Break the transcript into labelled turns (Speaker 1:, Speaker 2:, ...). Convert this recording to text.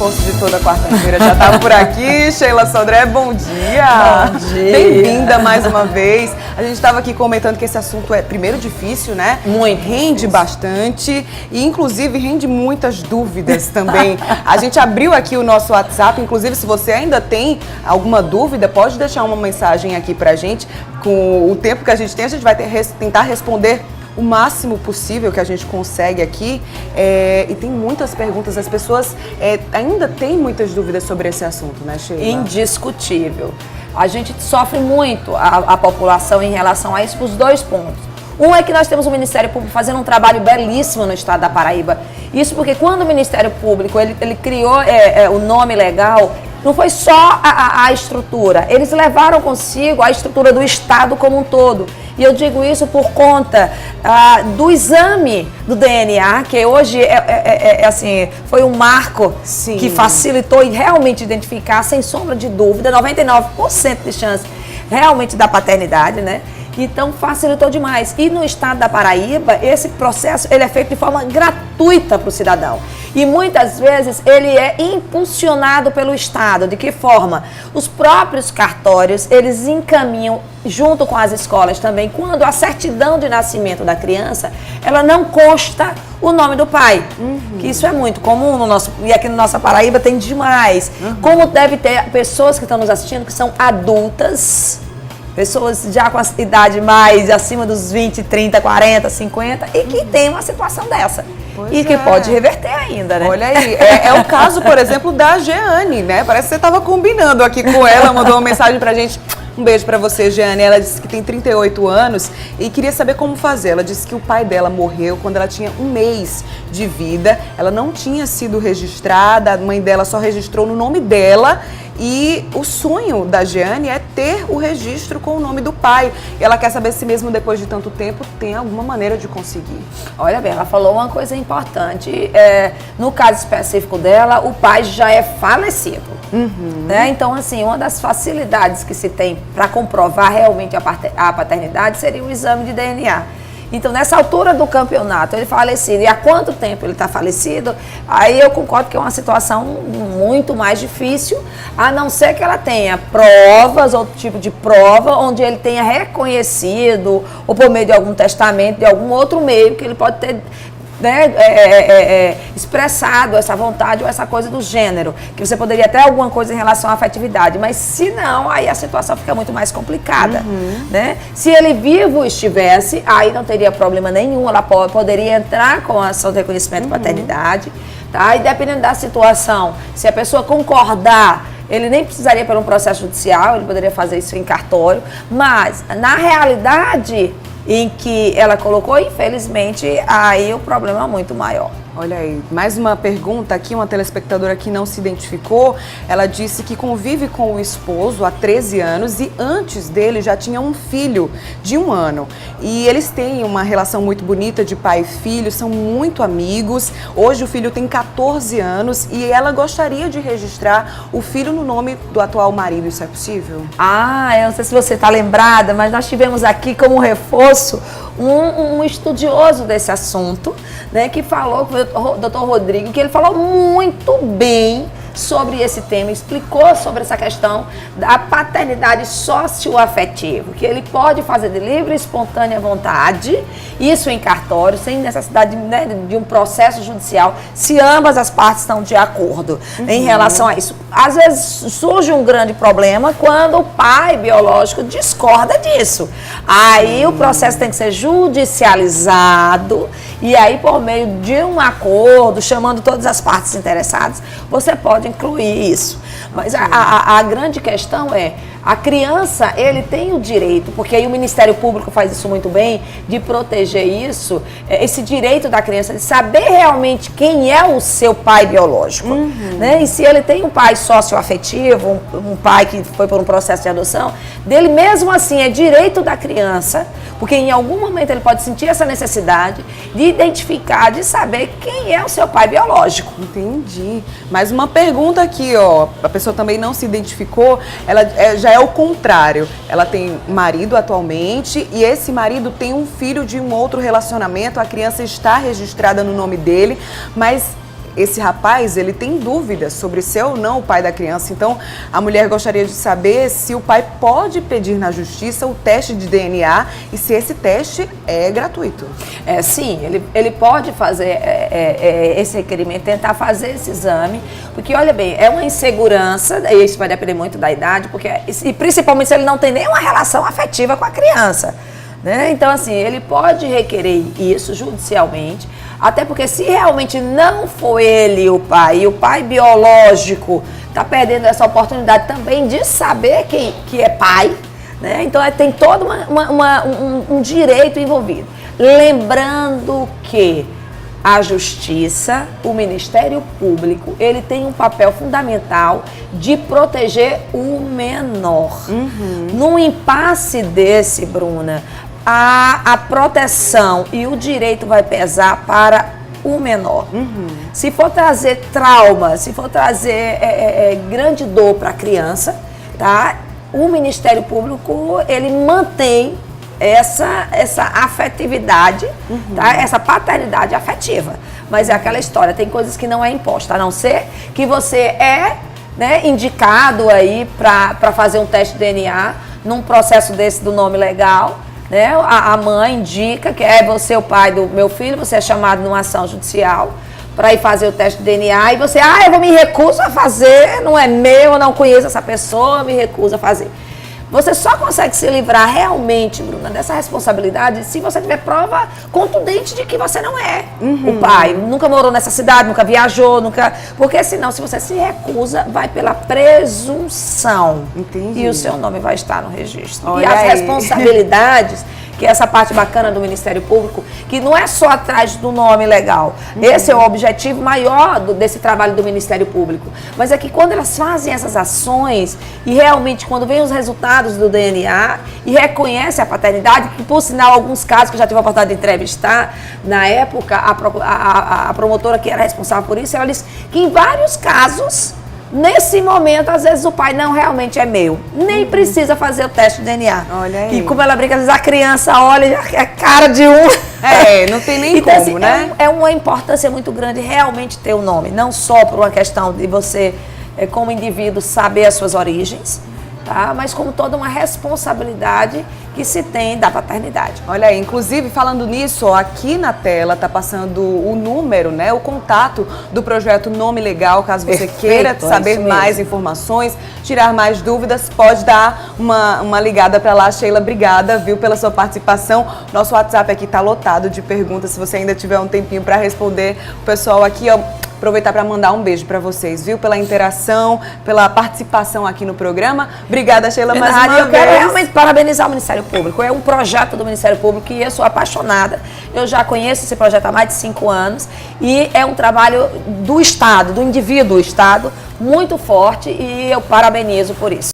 Speaker 1: reforço de toda quarta-feira já tá por aqui. Sheila Sodré, bom dia!
Speaker 2: Bom dia!
Speaker 1: Bem-vinda mais uma vez. A gente estava aqui comentando que esse assunto é, primeiro, difícil, né?
Speaker 2: Muito.
Speaker 1: Rende bastante e, inclusive, rende muitas dúvidas também. A gente abriu aqui o nosso WhatsApp, inclusive, se você ainda tem alguma dúvida, pode deixar uma mensagem aqui pra gente. Com o tempo que a gente tem, a gente vai tentar responder o máximo possível que a gente consegue aqui, e tem muitas perguntas, as pessoas ainda têm muitas dúvidas sobre esse assunto, né, Sheila?
Speaker 2: Indiscutível. A gente sofre muito, a população, em relação a isso, por dois pontos. Um é que nós temos o Ministério Público fazendo um trabalho belíssimo no estado da Paraíba. Isso porque quando o Ministério Público ele criou o nome legal, não foi só a estrutura, eles levaram consigo a estrutura do estado como um todo. E eu digo isso por conta do exame do DNA, que hoje assim, foi um marco
Speaker 1: Sim.
Speaker 2: que facilitou e realmente identificar, sem sombra de dúvida, 99% de chance realmente da paternidade, né? Então facilitou demais. E no estado da Paraíba, esse processo ele é feito de forma gratuita para o cidadão. E muitas vezes ele é impulsionado pelo Estado. De que forma? Os próprios cartórios, eles encaminham, junto com as escolas também, quando a certidão de nascimento da criança, ela não consta o nome do pai. Que isso é muito comum no nosso, e aqui na nossa Paraíba tem demais. Como deve ter pessoas que estão nos assistindo que são adultas, pessoas já com a idade mais acima dos 20, 30, 40, 50 e que tem uma situação dessa.
Speaker 1: Pois
Speaker 2: e que pode reverter ainda, né?
Speaker 1: Olha aí, é o caso, por exemplo, da Jeane, né? Parece que você estava combinando aqui com ela, mandou uma mensagem pra gente. Um beijo pra você, Jeane. Ela disse que tem 38 anos e queria saber como fazer. Ela disse que o pai dela morreu quando ela tinha 1 mês de vida. Ela não tinha sido registrada, a mãe dela só registrou no nome dela. E o sonho da Jeane é ter o registro com o nome do pai. E ela quer saber se mesmo depois de tanto tempo tem alguma maneira de conseguir.
Speaker 2: Olha bem, ela falou uma coisa importante. No caso específico dela, o pai já é falecido. Né? Então, assim, uma das facilidades que se tem para comprovar realmente a paternidade seria o exame de DNA. Então, nessa altura do campeonato, ele falecido. E há quanto tempo ele está falecido? Aí eu concordo que é uma situação muito mais difícil, a não ser que ela tenha provas, outro tipo de prova, onde ele tenha reconhecido, ou por meio de algum testamento, de algum outro meio, que ele pode ter, né, expressado essa vontade ou essa coisa do gênero, que você poderia ter alguma coisa em relação à afetividade, mas se não, aí a situação fica muito mais complicada, né? Se ele vivo estivesse, aí não teria problema nenhum, ela poderia entrar com a ação de reconhecimento de paternidade, tá? E dependendo da situação, se a pessoa concordar, ele nem precisaria por um processo judicial, ele poderia fazer isso em cartório, mas na realidade em que ela colocou, infelizmente, aí o problema é muito maior.
Speaker 1: Olha aí, mais uma pergunta aqui, uma telespectadora que não se identificou, ela disse que convive com o esposo há 13 anos e antes dele já tinha um filho de 1 ano. E eles têm uma relação muito bonita de pai e filho, são muito amigos. Hoje o filho tem 14 anos e ela gostaria de registrar o filho no nome do atual marido, isso é possível?
Speaker 2: Eu não sei se você está lembrada, mas nós tivemos aqui como reforço um estudioso desse assunto, né, que falou com o Dr. Rodrigo, que ele falou muito bem sobre esse tema, explicou sobre essa questão da paternidade socioafetiva, que ele pode fazer de livre e espontânea vontade, isso em cartório, sem necessidade, né, de um processo judicial, se ambas as partes estão de acordo em relação a isso. Às vezes surge um grande problema quando o pai biológico discorda disso. Aí o processo tem que ser judicializado e aí por meio de um acordo, chamando todas as partes interessadas, você pode incluir isso. Mas a grande questão é, a criança, ele tem o direito, porque aí o Ministério Público faz isso muito bem, de proteger isso, esse direito da criança de saber realmente quem é o seu pai biológico, né? E se ele tem um pai socioafetivo, um pai que foi por um processo de adoção, dele mesmo assim é direito da criança, porque em algum momento ele pode sentir essa necessidade de identificar, de saber quem é o seu pai biológico.
Speaker 1: Entendi. Mais uma pergunta aqui, ó, a pessoa também não se identificou, ela já é o contrário, ela tem marido atualmente e esse marido tem um filho de um outro relacionamento, a criança está registrada no nome dele, mas esse rapaz, ele tem dúvidas sobre ser ou não o pai da criança. Então, a mulher gostaria de saber se o pai pode pedir na justiça o teste de DNA e se esse teste é gratuito.
Speaker 2: Sim, ele pode fazer esse requerimento, tentar fazer esse exame, porque, olha bem, é uma insegurança, e isso vai depender muito da idade, e principalmente se ele não tem nenhuma relação afetiva com a criança. Né? Então, assim, ele pode requerer isso judicialmente, até porque se realmente não foi ele o pai, e o pai biológico está perdendo essa oportunidade também de saber que é pai, né? Então tem todo um direito envolvido. Lembrando que a Justiça, o Ministério Público, ele tem um papel fundamental de proteger o menor. Num impasse desse, Bruna, a proteção e o direito vai pesar para o menor. Se for trazer trauma, se for trazer grande dor para a criança, tá? O Ministério Público, ele mantém essa afetividade, tá? Essa paternidade afetiva. Mas é aquela história, tem coisas que não é imposta, a não ser que você né, indicado aí para fazer um teste de DNA num processo desse do nome legal, né? A mãe indica que é você o pai do meu filho, você é chamado numa ação judicial para ir fazer o teste de DNA e você, eu me recuso a fazer, não é meu, eu não conheço essa pessoa, eu me recuso a fazer. Você só consegue se livrar realmente, Bruna, dessa responsabilidade se você tiver prova contundente de que você não é o pai. Nunca morou nessa cidade, nunca viajou, nunca... Porque senão, se você se recusa, vai pela presunção.
Speaker 1: Entendi.
Speaker 2: E o seu nome vai estar no registro.
Speaker 1: Olha
Speaker 2: e as
Speaker 1: aí.
Speaker 2: responsabilidades, que é essa parte bacana do Ministério Público, que não é só atrás do nome legal. Esse é o objetivo maior desse trabalho do Ministério Público. Mas é que quando elas fazem essas ações e realmente quando vem os resultados do DNA e reconhece a paternidade, que por sinal, alguns casos que eu já tive a oportunidade de entrevistar, na época, a promotora que era responsável por isso, ela disse que em vários casos, nesse momento, às vezes o pai não realmente é meu, nem precisa fazer o teste de DNA.
Speaker 1: Olha aí.
Speaker 2: E como ela brinca, às vezes a criança olha a cara de um.
Speaker 1: Não tem nem
Speaker 2: então,
Speaker 1: como,
Speaker 2: assim,
Speaker 1: né?
Speaker 2: É uma importância muito grande realmente ter o nome, não só por uma questão de você, como indivíduo, saber as suas origens, tá? Mas como toda uma responsabilidade que se tem da paternidade.
Speaker 1: Olha aí, inclusive falando nisso, ó, aqui na tela tá passando o número, né, o contato do projeto Nome Legal, caso você queira saber mais informações, tirar mais dúvidas, pode dar uma ligada para lá. Sheila, obrigada, viu, pela sua participação. Nosso WhatsApp aqui tá lotado de perguntas, se você ainda tiver um tempinho para responder, o pessoal aqui, ó, aproveitar para mandar um beijo para vocês, viu? Pela interação, pela participação aqui no programa. Obrigada, Sheila, mais uma vez.
Speaker 2: Eu quero realmente parabenizar o Ministério Público. É um projeto do Ministério Público e eu sou apaixonada. Eu já conheço esse projeto há mais de 5 anos e é um trabalho do Estado, do indivíduo do Estado, muito forte e eu parabenizo por isso.